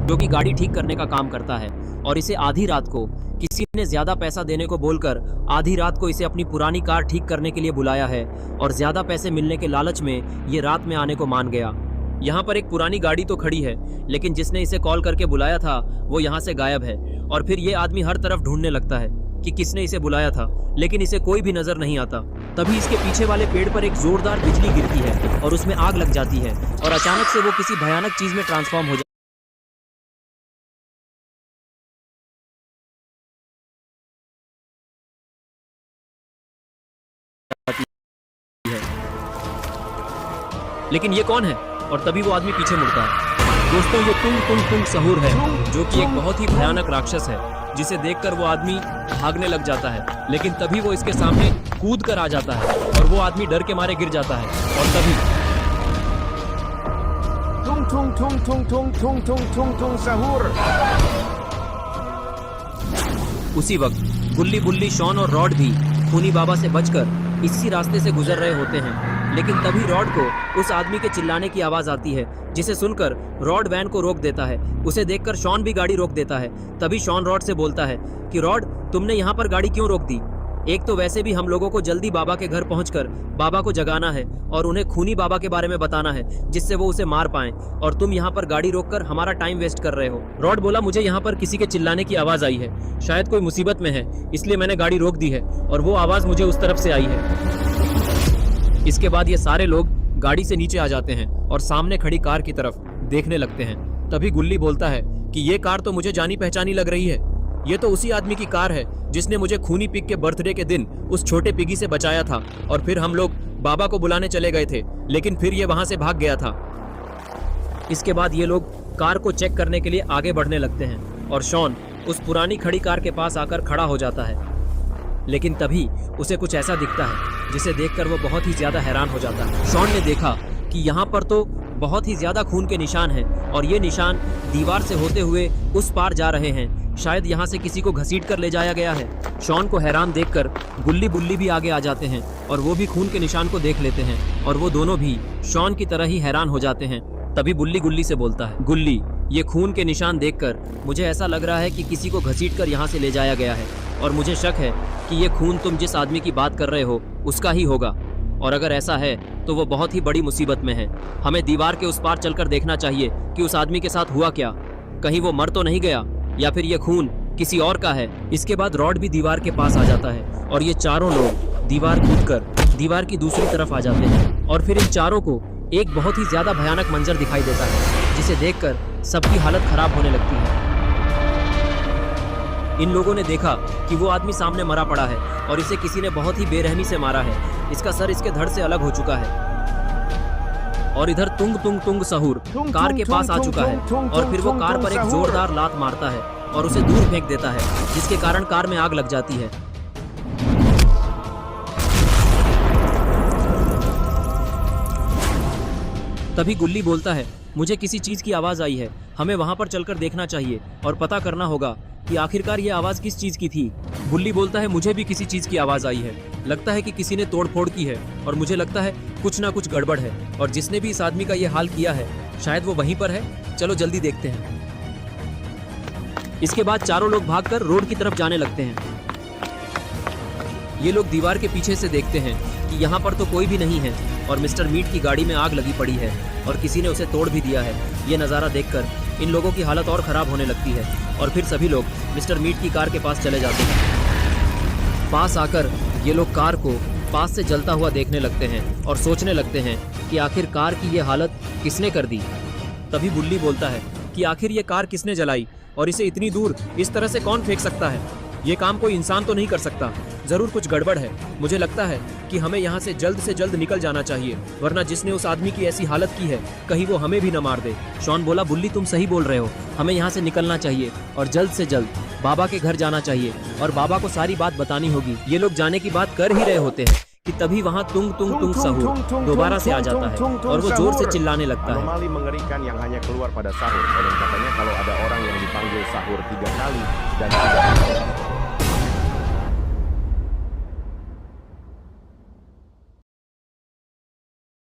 जो कि गाड़ी ठीक करने का काम करता है, और इसे आधी रात को किसी ने ज्यादा पैसा देने को बोलकर आधी रात को इसे अपनी पुरानी कार ठीक करने के लिए बुलाया है, और ज्यादा पैसे मिलने के लालच में ये रात में आने को मान गया। यहाँ पर एक पुरानी गाड़ी तो खड़ी है, लेकिन जिसने इसे कॉल करके बुलाया था वो यहाँ से गायब है। और फिर ये आदमी हर तरफ ढूंढने लगता है कि किसने इसे बुलाया था, लेकिन इसे कोई भी नजर नहीं आता। तभी इसके पीछे वाले पेड़ पर एक जोरदार बिजली गिरती है और उसमें आग लग जाती है, और अचानक से वो किसी भयानक चीज में ट्रांसफॉर्म हो जाती है। लेकिन ये कौन है? और तभी वो आदमी पीछे मुड़ता है। दोस्तों, ये तुंग तुंग तुंग सहूर है, जो कि एक बहुत ही भयानक राक्षस है, जिसे देखकर वो आदमी भागने लग जाता है। लेकिन तभी वो इसके सामने कूद कर आ जाता है और वो आदमी डर के मारे गिर जाता है। और तभी tung tung tung tung tung tung tung tung tung सहूर। उसी वक्त गुल्ली बुल्ली, शॉन और रॉड भी खूनी बाबा से बचकर इसी रास्ते से गुजर रहे होते हैं। लेकिन तभी रॉड को उस आदमी के चिल्लाने की आवाज आती है, जिसे सुनकर रॉड वैन को रोक देता है। उसे देखकर शॉन भी गाड़ी रोक देता है। तभी शॉन रॉड से बोलता है कि रॉड, तुमने यहाँ पर गाड़ी क्यों रोक दी? एक तो वैसे भी हम लोगों को जल्दी बाबा के घर पहुंचकर बाबा को जगाना है और उन्हें खूनी बाबा के बारे में बताना है, जिससे वो उसे मार पाएं, और तुम यहाँ पर गाड़ी रोककर हमारा टाइम वेस्ट कर रहे हो। रॉड बोला, मुझे यहाँ पर किसी के चिल्लाने की आवाज आई है, शायद कोई मुसीबत में है, इसलिए मैंने गाड़ी रोक दी है, और वो आवाज मुझे उस तरफ से आई है। इसके बाद ये सारे लोग गाड़ी से नीचे आ जाते हैं और सामने खड़ी कार की तरफ देखने लगते हैं। तभी गुल्ली बोलता है कि ये कार तो मुझे जानी पहचानी लग रही है, ये तो उसी आदमी की कार है जिसने मुझे खूनी पिग के बर्थडे के दिन उस छोटे पिगी से बचाया था, और फिर हम लोग बाबा को बुलाने चले गए थे, लेकिन फिर ये वहां से भाग गया था। इसके बाद ये लोग कार को चेक करने के लिए आगे बढ़ने लगते हैं, और शॉन उस पुरानी खड़ी कार के पास आकर खड़ा हो जाता है। लेकिन तभी उसे कुछ ऐसा दिखता है जिसे देखकर वो बहुत ही ज्यादा हैरान हो जाता है। शॉन ने देखा कि यहाँ पर तो बहुत ही ज्यादा खून के निशान हैं, और ये निशान दीवार से होते हुए उस पार जा रहे हैं। शायद यहाँ से किसी को घसीट कर ले जाया गया है। शॉन को हैरान देखकर गुल्ली बुल्ली भी आगे आ जाते हैं, और वो भी खून के निशान को देख लेते हैं, और वो दोनों भी शॉन की तरह ही हैरान हो जाते हैं। तभी बुल्ली गुल्ली से बोलता है, गुल्ली, ये खून के निशान देखकर मुझे ऐसा लग रहा है कि किसी को घसीट कर यहाँ से ले जाया गया है, और मुझे शक है कि ये खून तुम जिस आदमी की बात कर रहे हो उसका ही होगा, और अगर ऐसा है तो वो बहुत ही बड़ी मुसीबत में है। हमें दीवार के उस पार चलकर देखना चाहिए कि उस आदमी के साथ हुआ क्या, कहीं वो मर तो नहीं गया, या फिर ये खून किसी और का है। इसके बाद रॉड भी दीवार के पास आ जाता है, और ये चारों लोग दीवार कूदकर दीवार की दूसरी तरफ आ जाते हैं, और फिर इन चारों को एक बहुत ही ज्यादा भयानक मंजर दिखाई देता है, जिसे देखकर सबकी हालत खराब होने लगती है। इन लोगों ने देखा कि वो आदमी सामने मरा पड़ा है, और इसे किसी ने बहुत ही बेरहमी से मारा है। इसका सर इसके धड़ से अलग हो चुका है, और इधर तुंग तुंग तुंग सहूर कार के पास आ चुका है, और फिर वो कार पर एक जोरदार लात मारता है और उसे दूर फेंक देता है, जिसके कारण कार में आग लग जाती है। तभी गुल्ली बोलता है, मुझे किसी चीज की आवाज आई है, हमें वहां पर चलकर देखना चाहिए और पता करना होगा कि आखिरकार ये आवाज किस चीज की थी। गुल्ली बोलता है, मुझे भी किसी चीज की आवाज आई है, लगता है कि किसी ने तोड़फोड़ की है, और मुझे लगता है कुछ ना कुछ गड़बड़ है, और जिसने भी इस आदमी का ये हाल किया है शायद वो वहीं पर है, चलो जल्दी देखते हैं। इसके बाद चारों लोग भागकर रोड की तरफ जाने लगते हैं। ये लोग दीवार के पीछे से देखते हैं कि यहाँ पर तो कोई भी नहीं है, और मिस्टर मीट की गाड़ी में आग लगी पड़ी है, और किसी ने उसे तोड़ भी दिया है। ये नज़ारा देखकर इन लोगों की हालत और ख़राब होने लगती है, और फिर सभी लोग मिस्टर मीट की कार के पास चले जाते हैं। पास आकर ये लोग कार को पास से जलता हुआ देखने लगते हैं, और सोचने लगते हैं कि आखिर कार की ये हालत किसने कर दी। तभी बुल्ली बोलता है कि आखिर ये कार किसने जलाई, और इसे इतनी दूर इस तरह से कौन फेंक सकता है? ये काम कोई इंसान तो नहीं कर सकता, जरूर कुछ गड़बड़ है। मुझे लगता है कि हमें यहाँ से जल्द निकल जाना चाहिए, वरना जिसने उस आदमी की ऐसी हालत की है कहीं वो हमें भी न मार दे। शॉन बोला, बुल्ली तुम सही बोल रहे हो, हमें यहाँ से निकलना चाहिए और जल्द से जल्द बाबा के घर जाना चाहिए, और बाबा को सारी बात बतानी होगी। ये लोग जाने की बात कर ही रहे होते हैं कि तभी वहाँ तुंग तुंग तुंग सहूर दोबारा से आ जाता है, और वो जोर से चिल्लाने लगता है। Anomali mengerikan yang hanya keluar pada sahur. Dan katanya kalau ada orang yang dipanggil sahur 3 kali dan tidak